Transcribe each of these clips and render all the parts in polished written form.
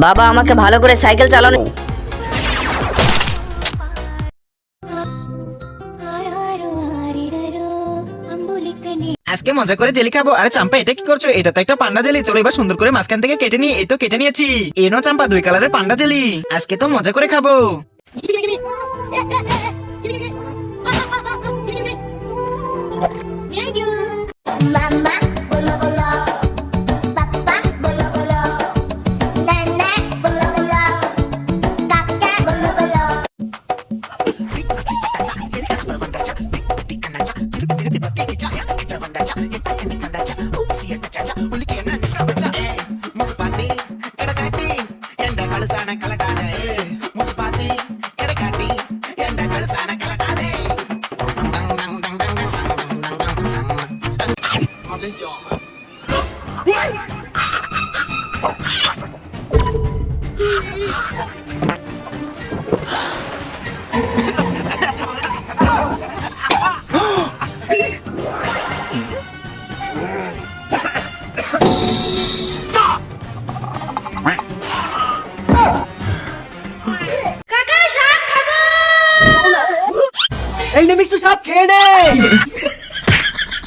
বাবা আমাকে ভালো করে সাইকেল চালানো। আজকে মজা করে জেলি খাবো। আরে চাম্পা, এটা কি করছো? এটা তো একটা পান্ডা জেলি। চলো এবার সুন্দর করে মাঝখান থেকে কেটে নিই। এই তো কেটে নিয়েছি। এনো চাম্পা, 2 কালারের পান্ডা জেলি। আজকে তো মজা করে খাবো। Mama, bolo bolo. Papa, bolo bolo. Nenek, bolo bolo. Kakek, bolo bolo. এই নে মিষ্টু, সাপ খেয়ে নে।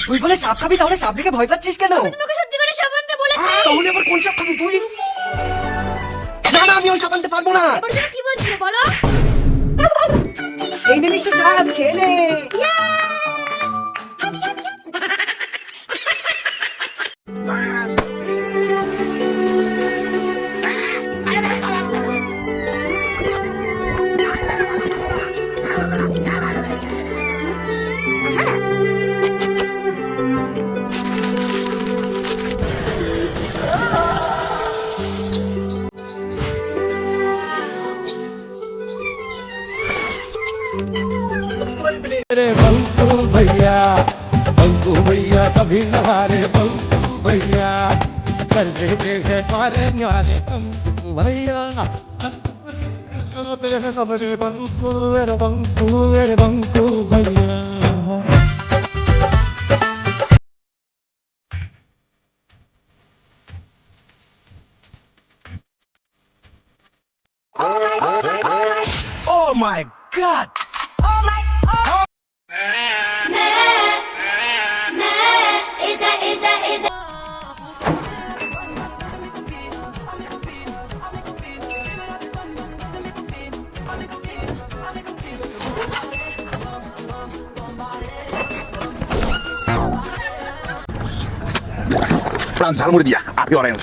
তুই বলে সাপ খাবি, তাহলে সাপ দেখে ভয় পাচ্ছিস কেন? তোমাকে সত্যি করে সব আনতে বলেছি। তাহলে আবার কোন সাপ খাবি তুই? না না, আমি ওই সাপ আনতে পারবো না। এবার তুমি কি বলছিলে বলো? এই নে মিষ্টু, সাপ খেয়ে নে। रे बंकू भैया कभी न हारे बंकू भैया कर देते हैं मारे न्यारे बंकू भैया सबरे बंकू भैया। Oh my god! প্রাণ ঝালমুড়ি দিয়া আপি অরেঞ্জ।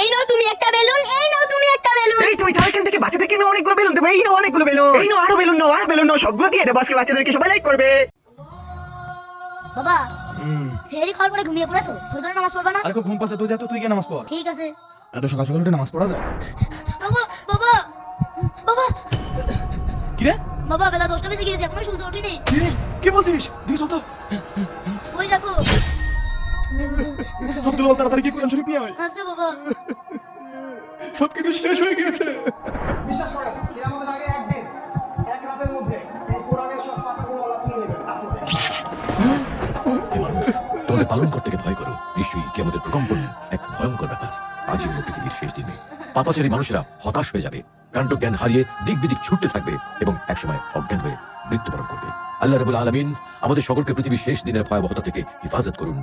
এই নাও তুমি একটা বেলুন, এই নাও তুমি একটা বেলুন। এই তুমি যাও এখান থেকে, বাচ্চাদেরকে না অনেকগুলো বেলুন দেবো। এই নাও অনেকগুলো বেলুন। এই নাও আরো বেলুন নাও, আরো বেলুন নাও, সবগুলো দিয়ে দেবো আজকে বাচ্চাদেরকে, সবাই লাইক করবে। বাবা, সেহরি খাওয়ার পরে ঘুমিয়ে পড়েছো, ফজরের নামাজ পড়বা না? আরে খুব ঘুম পাচ্ছে, তুই যা তো, তুই গিয়ে নামাজ পড়। ঠিক আছে। এত সকাল সকাল উঠে নামাজ পড়া যায়? বাবা বাবা বাবা কি রে? বাবা, বেলা 10টা বেজে গিয়েছে, এখনো সূর্য ওঠেনি। কি রে? কি বলছিস? দিকে চল তো। ওই দেখো। আব্দুল বল, তাড়াতাড়ি কি কোরআন শরীফ নিয়ে আয়। আচ্ছা বাবা। সবকিছু শেষ হয়ে গিয়েছে। বিশ্বাস করেন, কিয়ামতের আগে একদিন এক রাতের মধ্যে এই কোরআনের সব পাতাগুলো আল্লাহ তুলে নেবেন। আসলে হে মানুষ, তোমাদের পালন করতে ভয় করো। নিশ্চয়ই কিয়ামতের প্রকম্পন এক ভয়ঙ্কর ব্যাপার। আজই হলো পৃথিবীর শেষ দিনে। পাপাচারী মানুষেরা হতাশ হয়ে যাবে, কাণ্ডজ্ঞান হারিয়ে দিক বিদিক ছুটতে থাকবে এবং একসময় অজ্ঞান হয়ে মৃত্যুবরণ করবে। আল্লাহ রাব্বুল আলামিন আমাদের সকলকে পৃথিবীর শেষ দিনের ভয়াবহতা থেকে হেফাজত করুন।